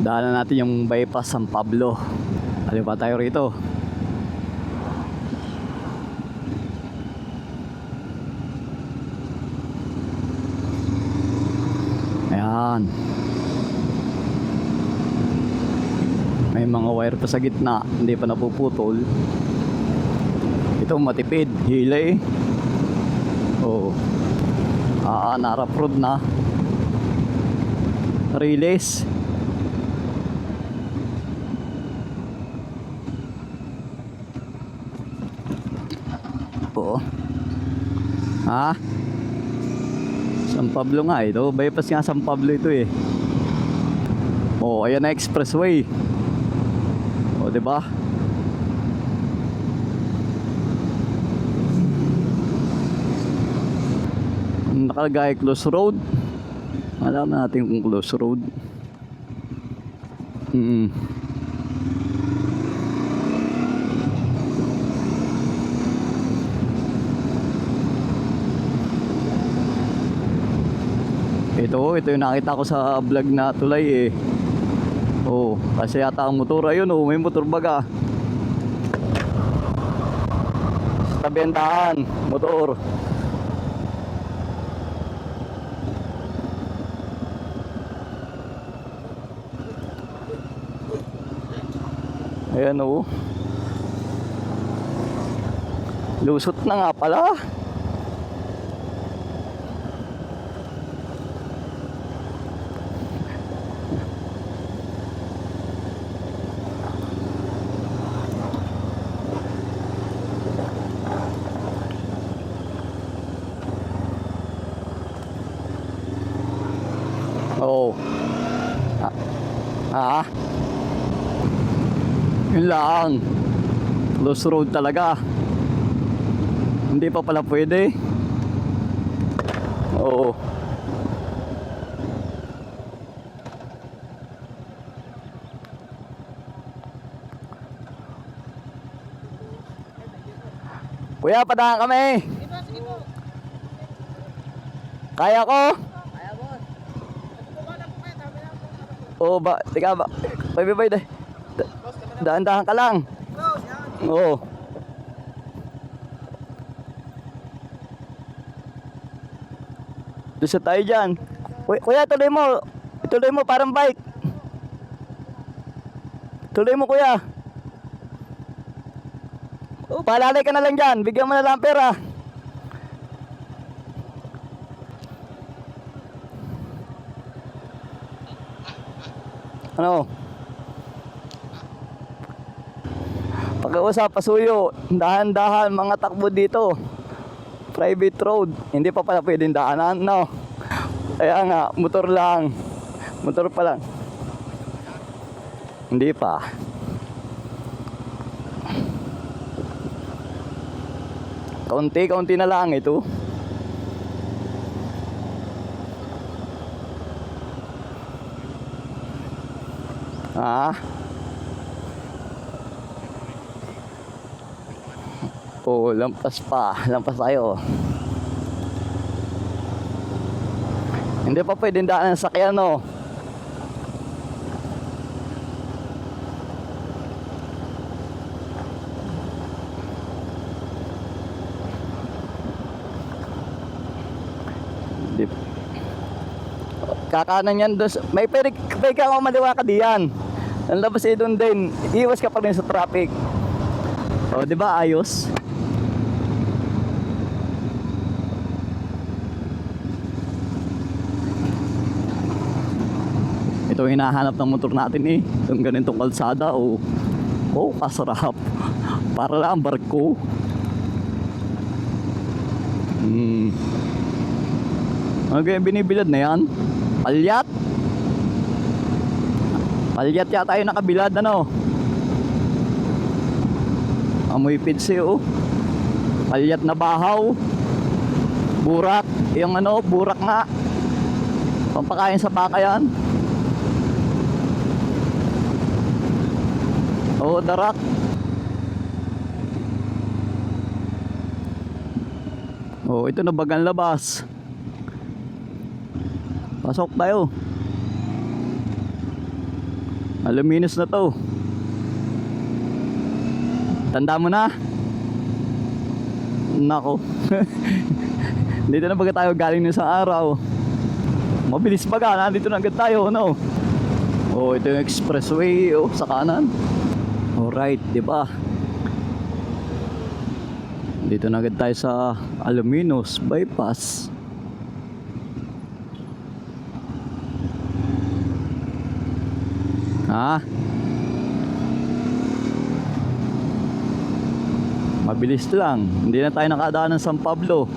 Daanan natin yung bypass San Pablo. Alin pa tayo rito? Ayan. May mga wire pa sa gitna, hindi pa napuputol. Ito matipid, hila eh. Oh. Narap road na. Release. Oo. Ha? San Pablo nga ito. Bypass nga San Pablo ito eh. Oh, ayan na expressway. Oh, 'di ba? Nakalagay close road. Alam natin kung close road. Ito yung nakita ko sa vlog na tulay eh. Oh, kasi yata ang motor ayun oh, may motor baga. Sa bentahan, motor. Ayan oh. Lusot na nga pala. Oh. Yun lang. Close road talaga. Hindi pa pala pwede. Oo. Kuya, padahan kami. Kaya ko? Oo ba? Teka ba? Bye. Daan-dahan ka lang. Oo. Doon sa tayo dyan. Kuya, tuloy mo. Tuloy mo parang bike. Tuloy mo kuya. Oh, palalay ka na lang dyan. Bigyan mo na lang pera. Ano? Pag-uusap, pasuyo. Dahan-dahan mga takbo dito. Private road. Hindi pa pala pwedeng daanan, no? Kaya nga, motor lang. Motor pa lang. Hindi pa. Kaunti-kaunti na lang ito. Oh, lampas pa. Lampas tayo. Hindi pa pwedeng daanan sa sakyan, no? Kakanan yan doon. May pwede ka maliwa ka diyan. Ang labas eh doon din. Iwas ka pa rin sa traffic. O, di ba ayos? Ito hinahanap ng motor natin eh. Itong ganitong kalsada oh, kasarap. Para lang barko. Ano kaya binibilad na yan? Palyat? Palyat yata yung nakabilad ano? Amoy pitse oh. Palyat na bahaw. Burak. Yung ano, burak nga. Pampakain sa baka yan. Oh, darak. Oh, ito na bagang labas. Pasok tayo. Aluminos na to. Tanda mo na? Nako. Dito na baga tayo galing ng isang araw. Mabilis baga, nandito na agad tayo, no? Oh, ito yung expressway, oh, sa kanan. Alright, di ba? Dito na agad tayo sa Alaminos bypass. Ha? Mabilis lang. Hindi na tayo nakadaan ng San Pablo.